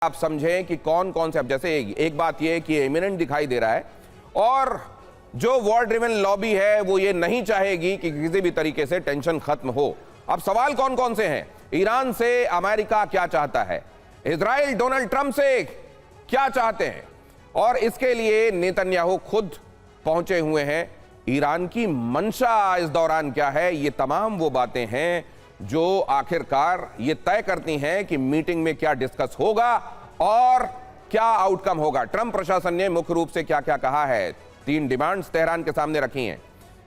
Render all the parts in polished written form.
आप समझें कि कौन कौन से, अब जैसे एक बात यह कि इमिनेंट दिखाई दे रहा है और जो वॉर ड्रिवन लॉबी है वो ये नहीं चाहेगी कि किसी भी तरीके से टेंशन खत्म हो। अब सवाल कौन कौन से हैं? ईरान से अमेरिका क्या चाहता है, इजराइल डोनाल्ड ट्रंप से क्या चाहते हैं, और इसके लिए नेतन्याहू खुद पहुंचे हुए हैं। ईरान की मंशा इस दौरान क्या है, ये तमाम वो बातें हैं जो आखिरकार ये तय करती हैं कि मीटिंग में क्या डिस्कस होगा और क्या आउटकम होगा। ट्रंप प्रशासन ने मुख्य रूप से क्या क्या कहा है, 3 डिमांड्स तेहरान के सामने रखी हैं।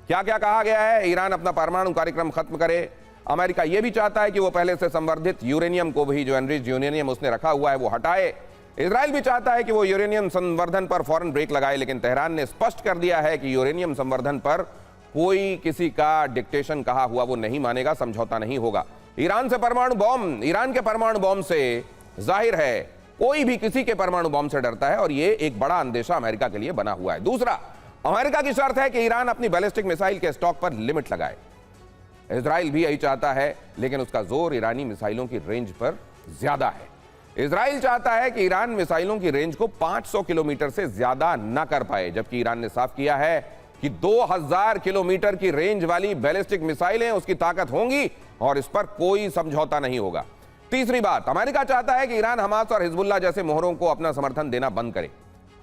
क्या क्या कहा गया है? ईरान अपना परमाणु कार्यक्रम खत्म करे। अमेरिका यह भी चाहता है कि वो पहले से संवर्धित यूरेनियम को भी, जो एनरिच्ड यूरेनियम उसने रखा हुआ है, वो हटाए। इजराइल भी चाहता है कि वो यूरेनियम संवर्धन पर फौरन ब्रेक लगाए, लेकिन तेहरान ने स्पष्ट कर दिया है कि यूरेनियम संवर्धन पर कोई किसी का डिक्टेशन कहा हुआ वो नहीं मानेगा, समझौता नहीं होगा। ईरान से परमाणु बॉम्ब, ईरान के परमाणु बॉम्ब से जाहिर है कोई भी किसी के परमाणु बॉम्ब से डरता है और ये एक बड़ा अंदेशा अमेरिका के लिए बना हुआ है। दूसरा, अमेरिका की शर्त है कि ईरान अपनी बैलिस्टिक मिसाइल के स्टॉक पर लिमिट लगाए। इजराइल भी यही चाहता है, लेकिन उसका जोर ईरानी मिसाइलों की रेंज पर ज्यादा है। इजराइल चाहता है कि ईरान मिसाइलों की रेंज को 500 किलोमीटर से ज्यादा न कर पाए, जबकि ईरान ने साफ किया है कि 2000 किलोमीटर की रेंज वाली बैलिस्टिक मिसाइलें उसकी ताकत होंगी और इस पर कोई समझौता नहीं होगा। तीसरी बात, अमेरिका चाहता है कि ईरान हमास और हिजबुल्लाह जैसे मोहरों को अपना समर्थन देना बंद करे।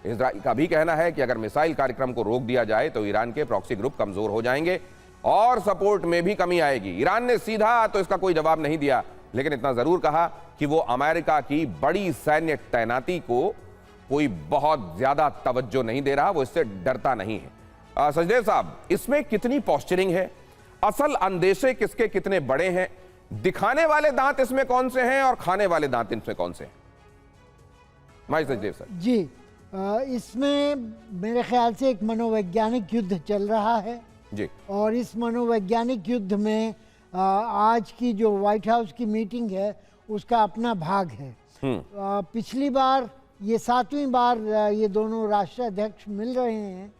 इजराइल का भी कहना है कि अगर मिसाइल कार्यक्रम को रोक दिया जाए तो ईरान के प्रॉक्सी ग्रुप कमजोर हो जाएंगे और सपोर्ट में भी कमी आएगी। ईरान ने सीधा तो इसका कोई जवाब नहीं दिया, लेकिन इतना जरूर कहा कि वो अमेरिका की बड़ी सैन्य तैनाती को कोई बहुत ज्यादा तवज्जो नहीं दे रहा, वो इससे डरता नहीं है। सचदेव साहब, इसमें कितनी पॉस्चरिंग है, असल अंदेशे किसके कितने बड़े हैं, दिखाने वाले दांत इसमें कौन से हैं और खाने वाले दांत इसमें कौन से हैं? माई सचदेव सर जी, इसमें मेरे ख्याल से एक मनोवैज्ञानिक युद्ध चल रहा है जी, और इस मनोवैज्ञानिक युद्ध में आज की जो व्हाइट हाउस की मीटिंग है उसका अपना भाग है। पिछली बार ये 7वीं बार ये दोनों राष्ट्राध्यक्ष मिल रहे हैं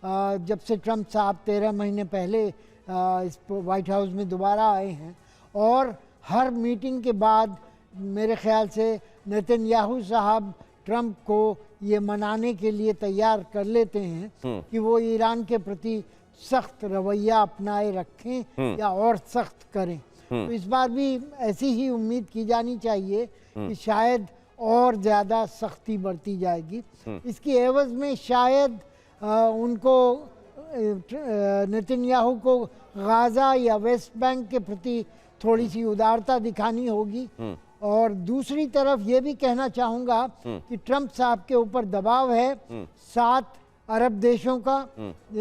जब से ट्रंप साहब 13 महीने पहले इस व्हाइट हाउस में दोबारा आए हैं, और हर मीटिंग के बाद मेरे ख्याल से नेतन्याहू साहब ट्रंप को ये मनाने के लिए तैयार कर लेते हैं कि वो ईरान के प्रति सख्त रवैया अपनाए रखें या और सख्त करें। तो इस बार भी ऐसी ही उम्मीद की जानी चाहिए कि शायद और ज़्यादा सख्ती बरती जाएगी। इसकी एवज में शायद उनको नेतन्याहू को गाज़ा या वेस्ट बैंक के प्रति थोड़ी सी उदारता दिखानी होगी। और दूसरी तरफ ये भी कहना चाहूँगा कि ट्रंप साहब के ऊपर दबाव है 7 अरब देशों का,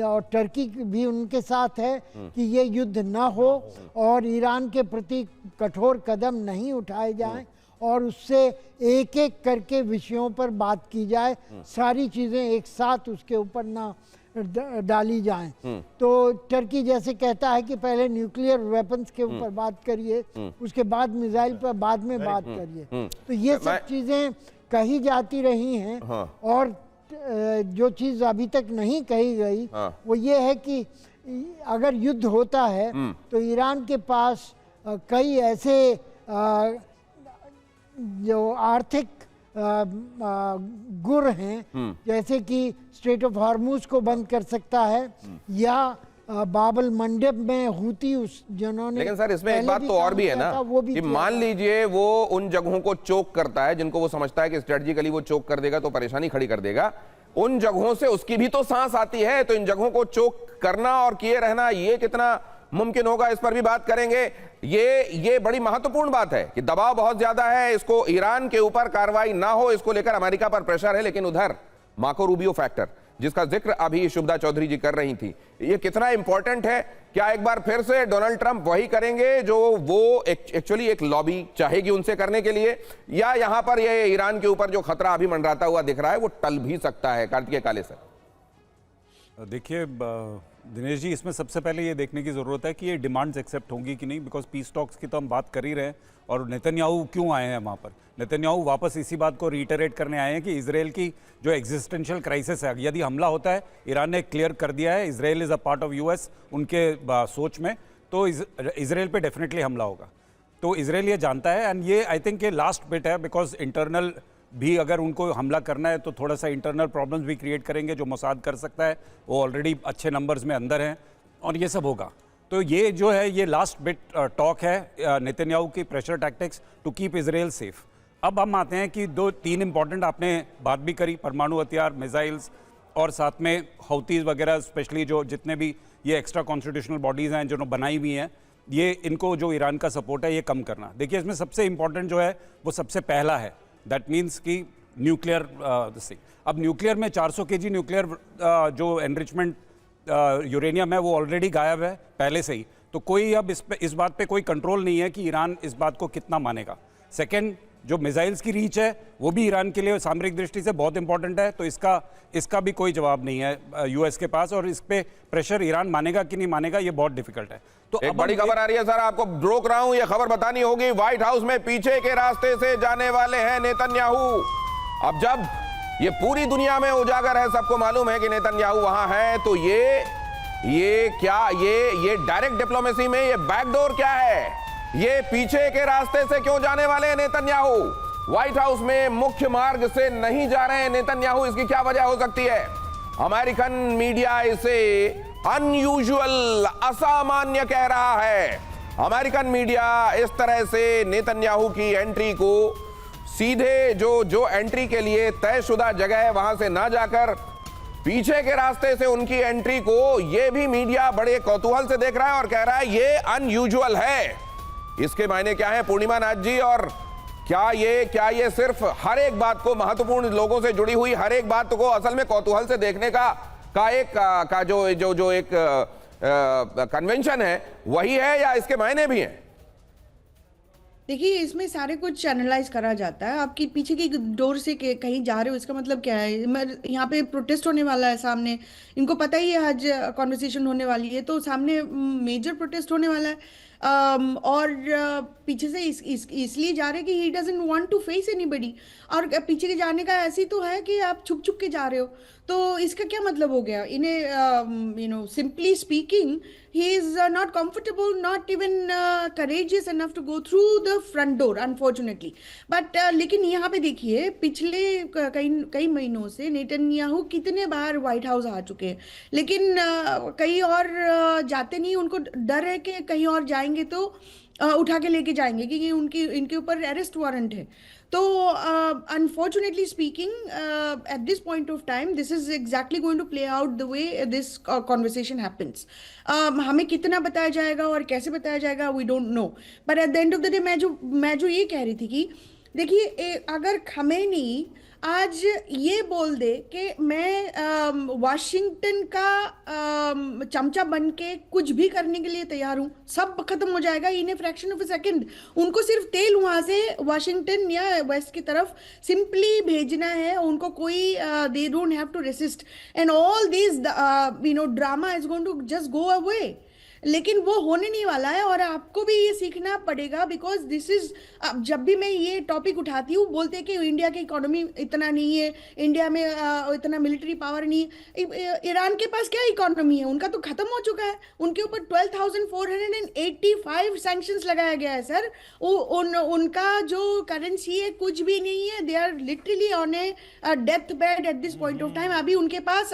और टर्की भी उनके साथ है कि ये युद्ध ना हो और ईरान के प्रति कठोर कदम नहीं उठाए जाएं और उससे एक एक करके विषयों पर बात की जाए, सारी चीज़ें एक साथ उसके ऊपर ना डाली जाएं। तो टर्की जैसे कहता है कि पहले न्यूक्लियर वेपन्स के ऊपर बात करिए, उसके बाद मिसाइल पर बाद में बात करिए। तो ये सब चीज़ें कही जाती रही हैं। और जो चीज़ अभी तक नहीं कही गई वो ये है कि अगर युद्ध होता है तो ईरान के पास कई ऐसे जो आर्थिक गुर हैं, जैसे कि स्ट्रेट ऑफ हार्मूज को बंद कर सकता है या बाबल मंडप में हूती उस जिन्होंने, लेकिन सर इसमें एक बात तो और भी है ना कि मान लीजिए वो उन जगहों को चोक करता है जिनको वो समझता है कि स्ट्रेटजिकली वो चोक कर देगा तो परेशानी खड़ी कर देगा, उन जगहों से उसकी भी तो सांस आती है। तो इन जगहों को चोक करना और किए रहना ये कितना मुमकिन होगा, इस पर भी बात करेंगे। ये बड़ी महत्वपूर्ण बात है कि दबाव बहुत ज्यादा है, इसको ईरान के ऊपर कार्रवाई ना हो इसको लेकर अमेरिका पर प्रेशर है, लेकिन उधर मार्को रूबियो फैक्टर जिसका जिक्र अभी शुभदा चौधरी जी कर रही थी, ये कितना इंपॉर्टेंट है? क्या एक बार फिर से डोनाल्ड ट्रंप वही करेंगे जो वो एक्चुअली एक लॉबी चाहेगी उनसे करने के लिए, या यहां पर ये ईरान के ऊपर जो खतरा अभी मंडराता हुआ दिख रहा है वो टल भी सकता है? कार्तिकेय काले सर देखिए दिनेश जी, इसमें सबसे पहले ये देखने की ज़रूरत है कि ये डिमांड्स एक्सेप्ट होंगी कि नहीं, बिकॉज पीस टॉक्स की तो हम बात कर ही रहे हैं। और नेतन्याहू क्यों आए हैं वहाँ पर? नेतन्याहू वापस इसी बात को रीटरेट करने आए हैं कि इसराइल की जो एग्जिस्टेंशियल क्राइसिस है, यदि हमला होता है, ईरान ने क्लियर कर दिया है Israel is a part of US उनके सोच में, तो इसराइल पे डेफिनेटली हमला होगा। तो इसराइल ये जानता है, एंड ये आई थिंक ये लास्ट बिट है, बिकॉज इंटरनल भी अगर उनको हमला करना है तो थोड़ा सा इंटरनल प्रॉब्लम्स भी क्रिएट करेंगे, जो मोसाद कर सकता है, वो ऑलरेडी अच्छे नंबर्स में अंदर हैं, और ये सब होगा। तो ये जो है ये लास्ट बिट टॉक है नेतन्याहू की pressure tactics to keep Israel safe. अब हम आते हैं कि 2-3 इंपॉर्टेंट आपने बात भी करी, परमाणु हथियार, मिसाइल्स, और साथ में हौतीज वगैरह, स्पेशली जो जितने भी ये एक्स्ट्रा कॉन्स्टिट्यूशनल बॉडीज़ हैं जो बनाई हुई हैं, ये इनको जो ईरान का सपोर्ट है ये कम करना। देखिए इसमें सबसे इंपॉर्टेंट जो है वो सबसे पहला है, दैट मीन्स कि न्यूक्लियर थिंग। अब न्यूक्लियर में 400 kg न्यूक्लियर जो एनरिचमेंट यूरेनियम है वो ऑलरेडी गायब है पहले से ही, तो कोई अब इस बात पे कोई कंट्रोल नहीं है कि ईरान इस बात को कितना मानेगा। सेकंड, जो मिसाइल्स की रीच है वो भी ईरान के लिए सामरिक दृष्टि से बहुत इंपॉर्टेंट है, तो इसका भी कोई जवाब नहीं है यूएस के पास, और इस पे प्रेशर ईरान मानेगा कि नहीं मानेगा ये बहुत डिफिकल्ट है। तो एक बड़ी खबर आ रही है सर, आपको रोक रहा हूं, ये खबर बतानी होगी। व्हाइट हाउस में पीछे के रास्ते से जाने वाले हैं नेतन्याहू। अब जब ये पूरी दुनिया में उजागर है, सबको मालूम है कि नेतन्याहू वहां है, तो ये क्या, ये डायरेक्ट डिप्लोमेसी में ये बैकडोर क्या है? ये पीछे के रास्ते से क्यों जाने वाले हैं नेतन्याहू? व्हाइट हाउस में मुख्य मार्ग से नहीं जा रहे हैं नेतन्याहू, इसकी क्या वजह हो सकती है? अमेरिकन मीडिया इसे अनयूजुअल, असामान्य कह रहा है। अमेरिकन मीडिया इस तरह से नेतन्याहू की एंट्री को सीधे जो एंट्री के लिए तयशुदा जगह है वहां से ना जाकर पीछे के रास्ते से उनकी एंट्री को, यह भी मीडिया बड़े कौतूहल से देख रहा है और कह रहा है ये अनयूजुअल है। इसके मायने क्या है पूर्णिमा नाथ जी? और क्या ये सिर्फ हर एक बात को, महत्वपूर्ण लोगों से जुड़ी हुई हर एक बात को असल में कौतूहल से देखने का जो एक कन्वेंशन है वही है, या इसके मायने भी हैं? देखिए इसमें सारे कुछ एनालाइज करा जाता है। आपकी पीछे की डोर से कहीं जा रहे हो, इसका मतलब क्या है? यहाँ पे प्रोटेस्ट होने वाला है सामने, इनको पता ही है आज कॉन्वर्सेशन होने वाली है, तो सामने मेजर प्रोटेस्ट होने वाला है। और पीछे से इसलिए जा रहे कि he doesn't want to face anybody, और पीछे के जाने का ऐसी तो है कि आप छुप छुप के जा रहे हो, तो इसका क्या मतलब हो गया? इन्हें simply speaking he is not comfortable, not even courageous enough to go through the front door, unfortunately. But लेकिन यहाँ पे देखिए पिछले कई महीनों से नेतन्याहू कितने बार व्हाइट हाउस आ चुके हैं, लेकिन कहीं और जाते नहीं, उनको डर है कि कहीं और जाएंगे तो उठा के लेके जाएंगे क्योंकि इनके ऊपर अरेस्ट वारंट है। तो unfortunately speaking at this point of time this is exactly going to play out the way this conversation happens. हमें कितना बताया जाएगा और कैसे बताया जाएगा we don't know, but at the end of the day मैं जो ये कह रही थी कि देखिए अगर खमेनी आज ये बोल दे कि मैं वाशिंगटन का चमचा बन के कुछ भी करने के लिए तैयार हूँ, सब खत्म हो जाएगा in a fraction of a second. उनको सिर्फ तेल वहाँ से वाशिंगटन या वेस्ट की तरफ सिंपली भेजना है, उनको कोई they don't have to resist and all this drama is going to just go away. लेकिन वो होने नहीं वाला है, और आपको भी ये सीखना पड़ेगा, बिकॉज दिस इज, जब भी मैं ये टॉपिक उठाती हूँ बोलते हैं कि इंडिया की इकोनॉमी इतना नहीं है, इंडिया में इतना मिलिट्री पावर नहीं है। ईरान के पास क्या इकोनॉमी है? उनका तो खत्म हो चुका है, उनके ऊपर 12,485 सैंक्शंस लगाया गया है सर। उनका जो करेंसी है कुछ भी नहीं है, they are literally on a death bed at this point of time. अभी उनके पास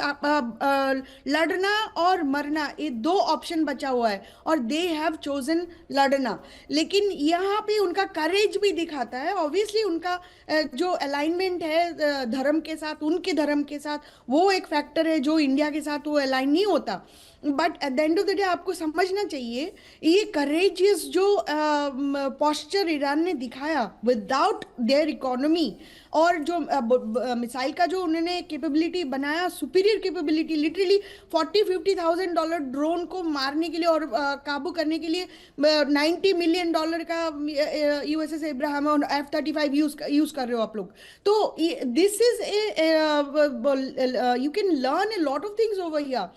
लड़ना और मरना ये दो ऑप्शन बचा हुआ है, और दे हैव चोजन लड़ना। लेकिन यहाँ पे उनका करेज भी दिखाता है। ऑब्वियसली उनका जो अलाइनमेंट है धर्म के साथ, उनके धर्म के साथ, वो एक फैक्टर है जो इंडिया के साथ वो अलाइन नहीं होता। But at the end of the day आपको समझना चाहिए ये करेजियस जो पोस्चर ईरान ने दिखाया विदाउट देयर इकोनॉमी, और जो मिसाइल का जो उन्होंने कैपेबिलिटी बनाया, सुपीरियर कैपेबिलिटी, लिटरली $40,000-50,000 ड्रोन को मारने के लिए और काबू करने के लिए $90 मिलियन का USS एब्राहम और F-35 यूज कर रहे हो आप लोग। तो this is you can learn a lot of things over here.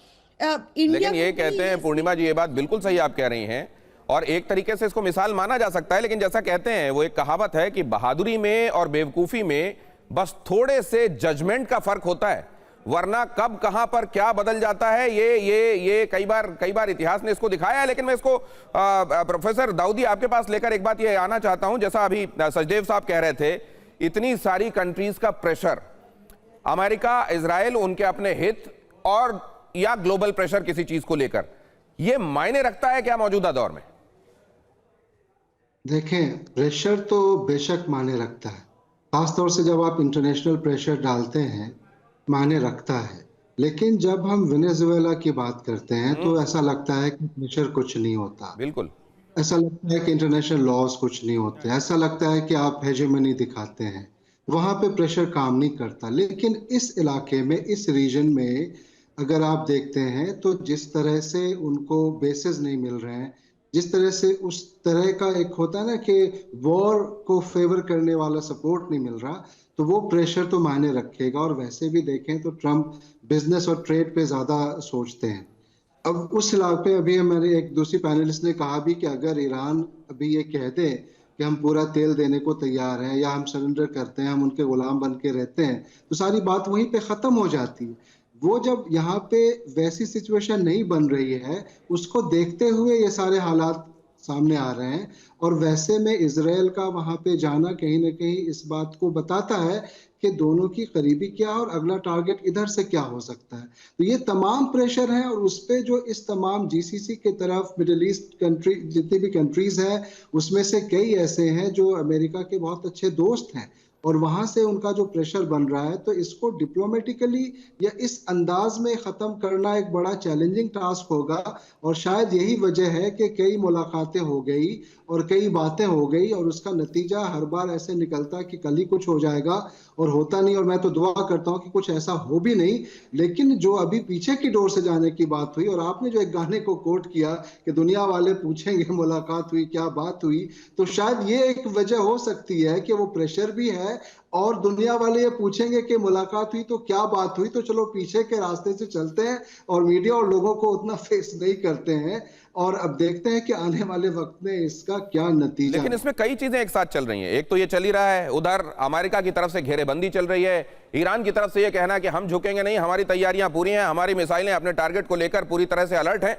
लेकिन ये कहते हैं पूर्णिमा जी, ये बात बिल्कुल सही आप कह रही हैं, और एक तरीके से इसको मिसाल माना जा सकता है, लेकिन जैसा कहते हैं वो एक कहावत है कि बहादुरी में और बेवकूफी में बस थोड़े से जजमेंट का फर्क होता है, वरना कब कहां पर क्या बदल जाता है ये कई बार इतिहास ने इसको दिखाया है। लेकिन मैं इसको प्रोफेसर दाऊदी आपके पास लेकर एक बात ये आना चाहता हूं, जैसा अभी सचदेव साहब कह रहे थे इतनी सारी कंट्रीज का प्रेशर, अमेरिका, इजराइल, उनके अपने हित और या ग्लोबल प्रेशर किसी चीज को लेकर, यह मायने रखता है क्या मौजूदा दौर में? देखें, प्रेशर तो बेशक मायने रखता है, खासतौर से जब आप इंटरनेशनल प्रेशर डालते हैं, मायने रखता है। लेकिन जब हम वेनेजुएला की बात करते हैं तो ऐसा लगता है कि प्रेशर कुछ नहीं होता, बिल्कुल। ऐसा लगता है कि इंटरनेशनल लॉज कुछ नहीं होते, ऐसा लगता है कि आप हेजेमनी दिखाते हैं, वहां पे प्रेशर काम नहीं करता। लेकिन इस इलाके में, इस रीजन में अगर आप देखते हैं तो जिस तरह से उनको बेसिस नहीं मिल रहे हैं, जिस तरह से उस तरह का एक होता है ना कि वॉर को फेवर करने वाला सपोर्ट नहीं मिल रहा, तो वो प्रेशर तो मायने रखेगा। और वैसे भी देखें तो ट्रम्प बिजनेस और ट्रेड पे ज्यादा सोचते हैं। अब उस इलाके अभी हमारे एक दूसरी पैनलिस्ट ने कहा भी कि अगर ईरान अभी ये कह दे कि हम पूरा तेल देने को तैयार हैं या हम सरेंडर करते हैं, हम उनके गुलाम बन के रहते हैं, तो सारी बात वहीं पे खत्म हो जाती है। वो जब यहाँ पे वैसी सिचुएशन नहीं बन रही है, उसको देखते हुए ये सारे हालात सामने आ रहे हैं। और वैसे में इजराइल का वहां पे जाना कहीं ना कहीं इस बात को बताता है कि दोनों की करीबी क्या और अगला टारगेट इधर से क्या हो सकता है। तो ये तमाम प्रेशर है, और उस पे जो इस तमाम जीसीसी के तरफ मिडिल ईस्ट कंट्री जितनी भी कंट्रीज हैं, उसमें से कई ऐसे हैं जो अमेरिका के बहुत अच्छे दोस्त हैं, और वहां से उनका जो प्रेशर बन रहा है, तो इसको डिप्लोमेटिकली या इस अंदाज में खत्म करना एक बड़ा चैलेंजिंग टास्क होगा। और शायद यही वजह है कि कई मुलाकातें हो गई और कई बातें हो गई, और उसका नतीजा हर बार ऐसे निकलता कि कल ही कुछ हो जाएगा, और होता नहीं। और मैं तो दुआ करता हूं कि कुछ ऐसा हो भी नहीं। लेकिन जो अभी पीछे की डोर से जाने की बात हुई, और आपने जो एक गाने को कोट किया कि दुनिया वाले पूछेंगे मुलाकात हुई, क्या बात हुई, तो शायद ये एक वजह हो सकती है कि वो प्रेशर भी है, और दुनिया वाले ये पूछेंगे कि मुलाकात हुई तो क्या बात हुई, तो चलो पीछे के रास्ते से चलते हैं, और मीडिया और लोगों को उतना फेस नहीं करते हैं। और अब देखते हैं कि आने वाले वक्त में इसका क्या नतीजा। लेकिन इसमें कई चीजें एक साथ चल रही हैं। एक तो ये चल ही रहा है, उधर अमेरिका की तरफ से घेरेबंदी चल रही है, ईरान की तरफ से ये कहना कि हम झुकेंगे नहीं, हमारी तैयारियां पूरी हैं, हमारी मिसाइलें अपने टारगेट को लेकर पूरी तरह से अलर्ट हैं।